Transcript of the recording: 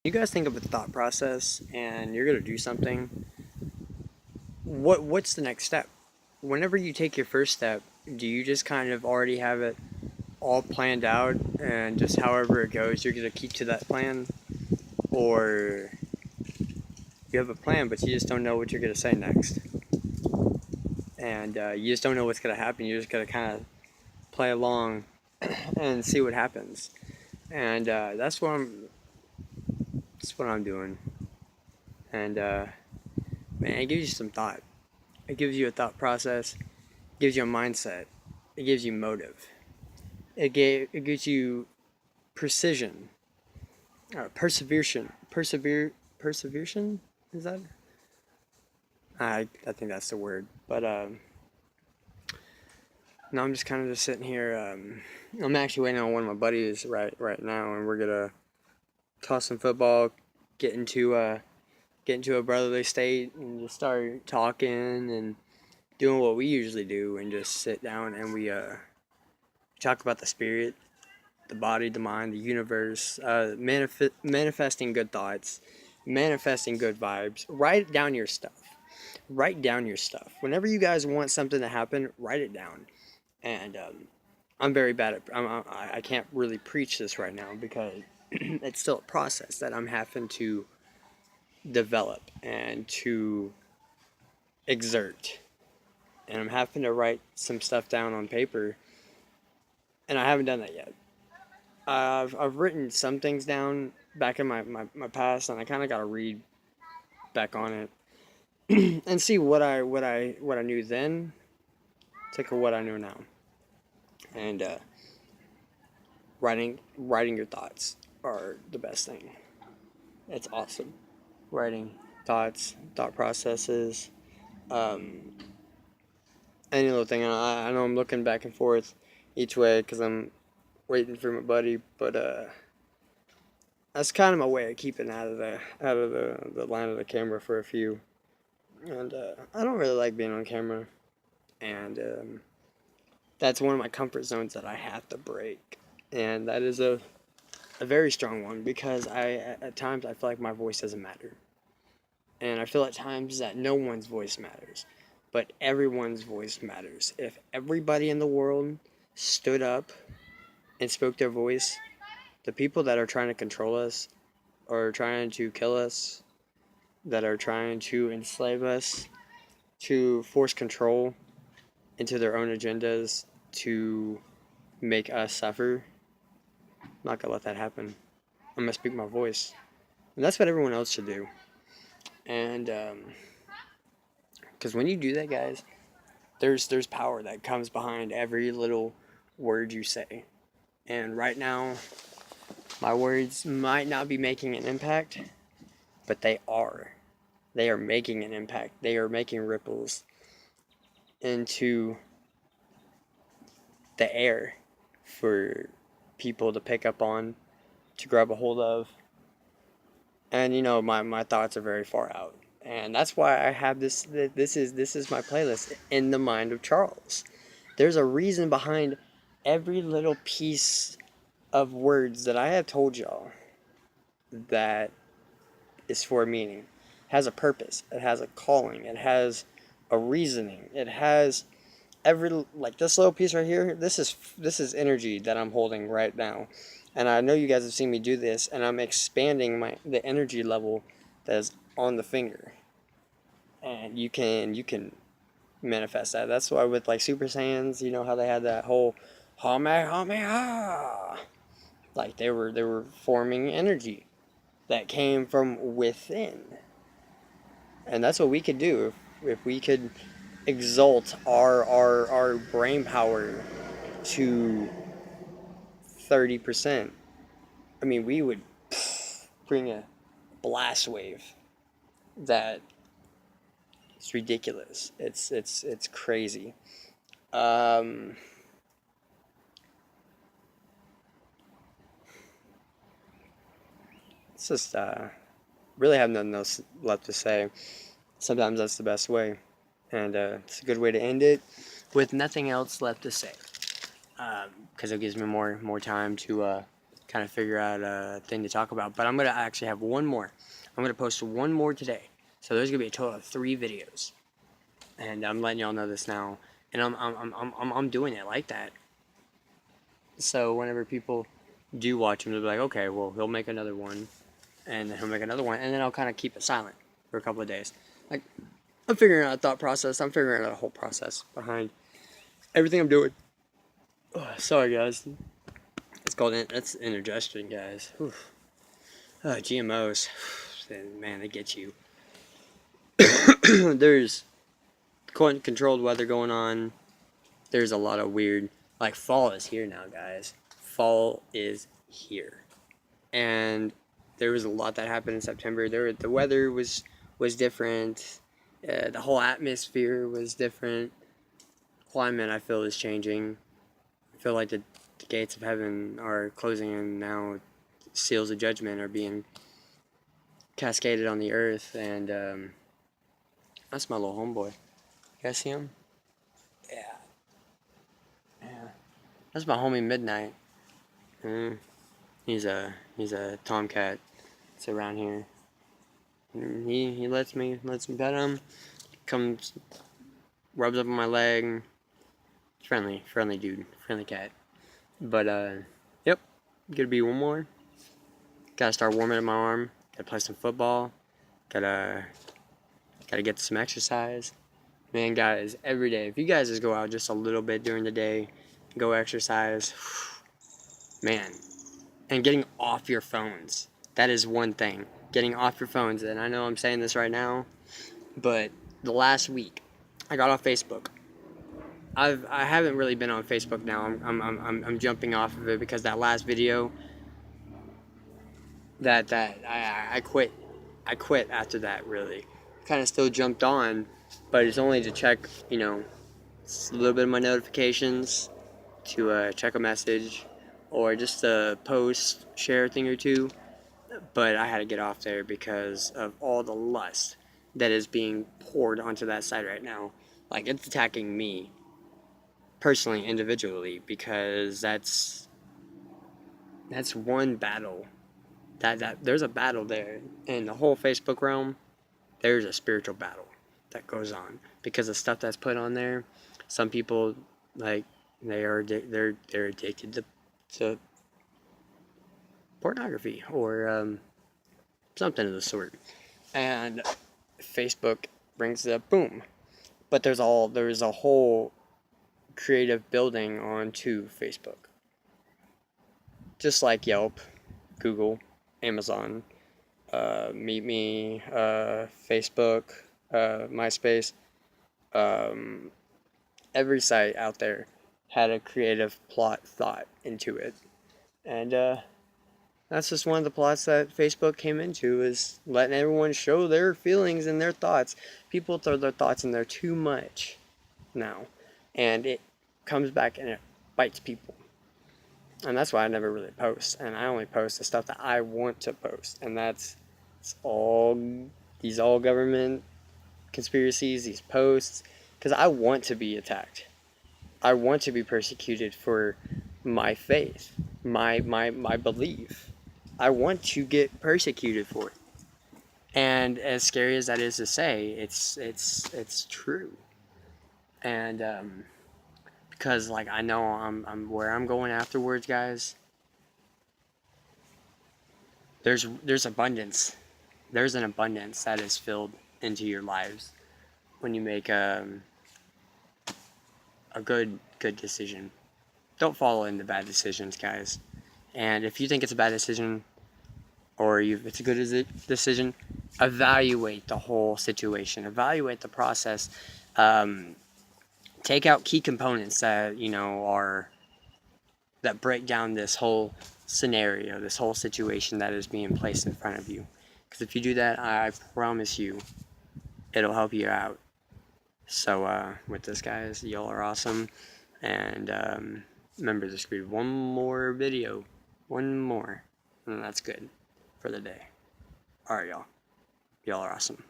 You guys think of a thought process and you're gonna do something. What's the next step? Whenever you take your first step, do you just kind of already have it all planned out and just however it goes, you're gonna keep to that plan, or you have a plan but you just don't know what you're gonna say next, and you just don't know what's gonna happen. You're just gonna kind of play along and see what happens, and that's what I'm doing, and man, it gives you some thought. It gives you a thought process. Gives you a mindset. It gives you motive. It gives you precision, perseveration. Is that? I think that's the word. But no, I'm just kind of just sitting here. I'm actually waiting on one of my buddies right now, and we're gonna toss some football, get into uh get into a brotherly state, and just start talking and doing what we usually do, and just sit down and we talk about the spirit, the body, the mind, the universe, manifesting good thoughts, manifesting good vibes. Write down your stuff. Write down your stuff. Whenever you guys want something to happen, write it down. And I'm very bad at. I can't really preach this right now because it's still a process that I'm having to develop and to exert. And I'm having to write some stuff down on paper, and I haven't done that yet. I've written some things down back in my past, and I kind of got to read back on it and see what I knew then to what I know now. And writing your thoughts are the best thing. It's awesome. Writing thoughts, thought processes, um, any little thing. I know I'm looking back and forth each way because I'm waiting for my buddy, but that's kind of my way of keeping out of the line of the camera for a few. And I don't really like being on camera, and that's one of my comfort zones that I have to break, and that is a very strong one because at times I feel like my voice doesn't matter, and I feel at times that no one's voice matters, but everyone's voice matters. If everybody in the world stood up and spoke their voice, the people that are trying to control us or trying to kill us, that are trying to enslave us, to force control into their own agendas, to make us suffer, I'm not gonna let that happen. I'm gonna speak my voice, and that's what everyone else should do. And because when you do that, guys, there's power that comes behind every little word you say. And right now, my words might not be making an impact, but they are. They are making an impact. They are making ripples into the air for people to pick up on, to grab a hold of. And my thoughts are very far out. And that's why I have this is my playlist, In the Mind of Charles. There's a reason behind every little piece of words that I have told y'all that is for a meaning. It has a purpose. It has a calling. It has a reasoning. It has every, like this little piece right here. This is energy that I'm holding right now, and I know you guys have seen me do this, and I'm expanding the energy level that is on the finger, and you can manifest that. That's why with like Super Saiyans, you know how they had that whole hame hame ha, like they were forming energy that came from within, and that's what we could do if we could exalt our brain power to 30%. I mean, we would bring a blast wave that it's ridiculous. It's crazy. Um, it's just really have nothing else left to say. Sometimes that's the best way, and it's a good way to end it with nothing else left to say. Because it gives me more time to kind of figure out a thing to talk about. But I'm gonna actually have one more. I'm gonna post one more today. So there's gonna be a total of 3 videos, and I'm letting y'all know this now. And I'm doing it like that. So whenever people do watch him, they'll be like, okay, well, he'll make another one, and then he'll make another one, and then I'll kind of keep it silent for a couple of days. Like, I'm figuring out a thought process. I'm figuring out a whole process behind everything I'm doing. Sorry, guys. That's indigestion, guys. GMOs, man, they get you. There's controlled weather going on. There's a lot of weird, like, fall is here now, guys. Fall is here, and there was a lot that happened in September. The weather was different. The whole atmosphere was different. Climate, I feel, is changing. I feel like the gates of heaven are closing, and now seals of judgment are being cascaded on the earth. And that's my little homeboy. You guys see him? Yeah. That's my homie Midnight. He's a tomcat. It's around here. He lets me pet him. Comes, rubs up on my leg. Friendly dude, friendly cat. But yep, gonna be one more. Gotta start warming up my arm. Gotta play some football. Gotta get some exercise. Man, guys, every day, if you guys just go out just a little bit during the day, go exercise, man. And getting off your phones. That is one thing. Getting off your phones. And I know I'm saying this right now, but the last week, I got off Facebook. I haven't really been on Facebook now. I'm jumping off of it because that last video that I quit. I quit after that, really. Kind of still jumped on, but it's only to check, a little bit of my notifications, to check a message, or just to post, share a thing or two. But I had to get off there because of all the lust that is being poured onto that site right now. Like, it's attacking me personally, individually, because that's one battle. That there's a battle there in the whole Facebook realm. There's a spiritual battle that goes on because of stuff that's put on there. Some people, like, they're addicted to pornography or something of the sort, and Facebook brings it up, boom. But there's a whole creative building onto Facebook, just like Yelp, Google, Amazon, Meet Me, Facebook, MySpace. Every site out there had a creative plot thought into it, and that's just one of the plots that Facebook came into, is letting everyone show their feelings and their thoughts. People throw their thoughts in there too much now, and it comes back and it bites people. And that's why I never really post, and I only post the stuff that I want to post, and it's all government conspiracies, these posts, because I want to be attacked. I want to be persecuted for my faith, my belief. I want to get persecuted for it. And as scary as that is to say, it's true. And because, like, I know I'm where I'm going afterwards, guys. There's abundance. There's an abundance that is filled into your lives when you make a good decision. Don't follow into bad decisions, guys. And if you think it's a bad decision, or it's a good decision, evaluate the whole situation. Evaluate the process. Take out key components that that break down this whole scenario, this whole situation that is being placed in front of you. Because if you do that, I promise you, it'll help you out. So with this, guys, y'all are awesome. And remember, there's going to be one more video. One more. And that's good for the day. Alright, y'all. Y'all are awesome.